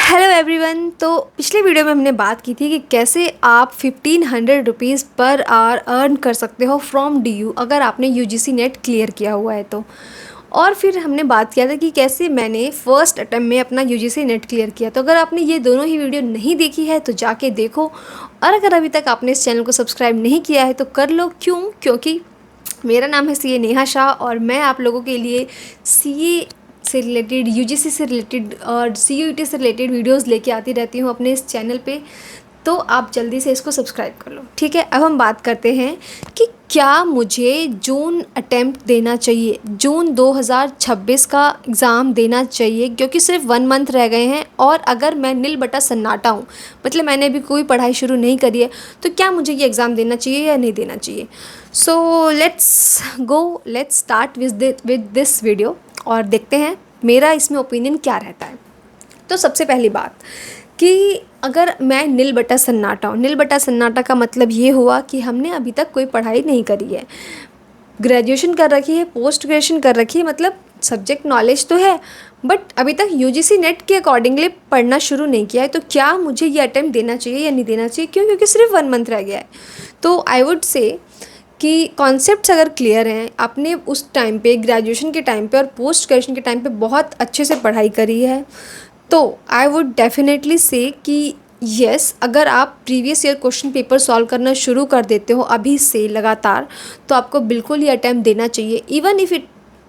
Hello everyone. तो पिछले video में हमने बात की थी कि कैसे आप 1500 रुपीज़ पर आवर अर्न कर सकते हो फ्रॉम DU अगर आपने UGC नेट क्लियर किया हुआ है तो। और फिर हमने बात किया था कि कैसे मैंने फ़र्स्ट अटेम्प्ट में अपना UGC नेट क्लियर किया। तो अगर आपने ये दोनों ही वीडियो नहीं देखी है तो जाके देखो, और अगर अभी तक आपने इस चैनल को सब्सक्राइब नहीं किया है तो कर लो। क्योंकि मेरा नाम है CA नेहा शाह और मैं आप लोगों के लिए CA से रिलेटेड, UGC से रिलेटेड और CUET से रिलेटेड वीडियोस लेके आती रहती हूँ अपने इस चैनल पे। तो आप जल्दी से इसको सब्सक्राइब कर लो, ठीक है। अब हम बात करते हैं कि क्या मुझे जून अटेम्प्ट देना चाहिए, जून 2026 का एग्ज़ाम देना चाहिए, क्योंकि सिर्फ 1 मंथ रह गए हैं। और अगर मैं नील बटा सन्नाटा हूँ, मतलब मैंने अभी कोई पढ़ाई शुरू नहीं करी है, तो क्या मुझे ये एग्ज़ाम देना चाहिए या नहीं देना चाहिए। So let's start with this video और देखते हैं मेरा इसमें ओपिनियन क्या रहता है। तो सबसे पहली बात कि अगर मैं नील बटा सन्नाटा हूँ, नील बटा सन्नाटा का मतलब ये हुआ कि हमने अभी तक कोई पढ़ाई नहीं करी है, ग्रेजुएशन कर रखी है, पोस्ट ग्रेजुएशन कर रखी है, मतलब सब्जेक्ट नॉलेज तो है, बट अभी तक UGC नेट के अकॉर्डिंगली पढ़ना शुरू नहीं किया है। तो क्या मुझे ये अटेम्प्ट देना चाहिए या नहीं देना चाहिए, क्योंकि सिर्फ 1 मंथ रह गया है। तो आई वुड से कि कॉन्सेप्ट्स अगर क्लियर हैं, आपने उस टाइम पे ग्रेजुएशन के टाइम पे और पोस्ट ग्रेजुएशन के टाइम पे बहुत अच्छे से पढ़ाई करी है, तो आई वुड डेफिनेटली से कि येस, अगर आप previous year question paper solve करना शुरू कर देते हो अभी से लगातार, तो आपको बिल्कुल ये अटैम्प्ट देना चाहिए। Even if it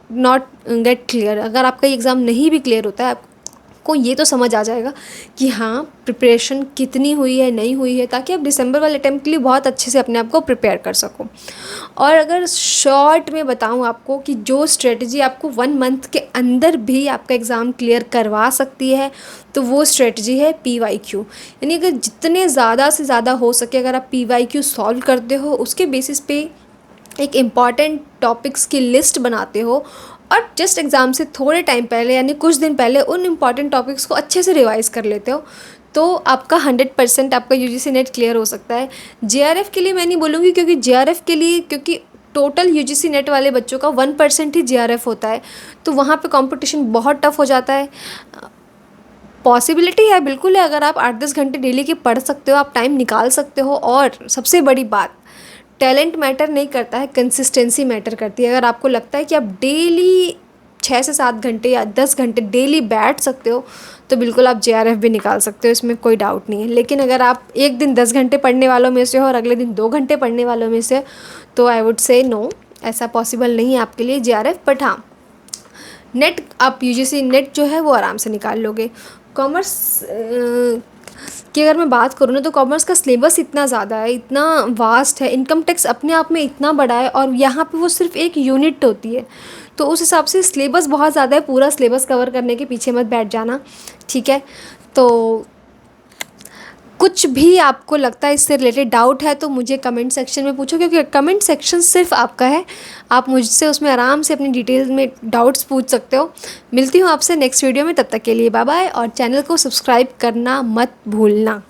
not get clear, अगर आपका एग्ज़ाम नहीं भी क्लियर होता है, आपको ये तो समझ आ जाएगा कि हाँ प्रिपरेशन कितनी हुई है, नहीं हुई है, ताकि आप दिसंबर वाले अटैम्प्ट के लिए बहुत अच्छे से अपने आप को प्रिपेयर कर सको। और अगर शॉर्ट में बताऊँ आपको कि जो स्ट्रेटजी आपको 1 मंथ के अंदर भी आपका एग्ज़ाम क्लियर करवा सकती है, तो वो स्ट्रेटजी है PYQ। यानी अगर जितने ज़्यादा से ज़्यादा हो सके अगर आप PYQ सॉल्व करते हो, उसके बेसिस पे एक इम्पॉर्टेंट टॉपिक्स की लिस्ट बनाते हो और जस्ट एग्ज़ाम से थोड़े टाइम पहले यानी कुछ दिन पहले उन इम्पॉर्टेंट टॉपिक्स को अच्छे से रिवाइज़ कर लेते हो, तो आपका 100% आपका UGC नेट क्लियर हो सकता है। JRF के लिए मैं नहीं बोलूँगी, क्योंकि JRF के लिए, क्योंकि टोटल UGC नेट वाले बच्चों का 1% ही JRF होता है, तो वहाँ पे कंपटीशन बहुत टफ हो जाता है। पॉसिबिलिटी है, बिल्कुल है, अगर आप 8-10 घंटे डेली के पढ़ सकते हो, आप टाइम निकाल सकते हो। और सबसे बड़ी बात, टैलेंट मैटर नहीं करता है, कंसिस्टेंसी मैटर करती है। अगर आपको लगता है कि आप डेली 6 से 7 घंटे या 10 घंटे डेली बैठ सकते हो, तो बिल्कुल आप JRF भी निकाल सकते हो, इसमें कोई डाउट नहीं है। लेकिन अगर आप एक दिन 10 घंटे पढ़ने वालों में से हो और अगले दिन 2 घंटे पढ़ने वालों में से, तो आई वुड से नो, ऐसा पॉसिबल नहीं है आपके लिए JRF। बट हाँ, नेट आप UGC नेट जो है वो आराम से निकाल लोगे। कॉमर्स की अगर मैं बात करूँ ना, तो कॉमर्स का सिलेबस इतना ज़्यादा है, इतना वास्ट है, इनकम टैक्स अपने आप में इतना बड़ा है, और यहाँ पे वो सिर्फ एक यूनिट होती है, तो उस हिसाब से सिलेबस बहुत ज़्यादा है। पूरा सिलेबस कवर करने के पीछे मत बैठ जाना, ठीक है। तो कुछ भी आपको लगता है इससे रिलेटेड डाउट है तो मुझे कमेंट सेक्शन में पूछो, क्योंकि कमेंट सेक्शन सिर्फ आपका है, आप मुझसे उसमें आराम से अपनी डिटेल्स में डाउट्स पूछ सकते हो। मिलती हूँ आपसे नेक्स्ट वीडियो में, तब तक के लिए बाय बाय, और चैनल को सब्सक्राइब करना मत भूलना।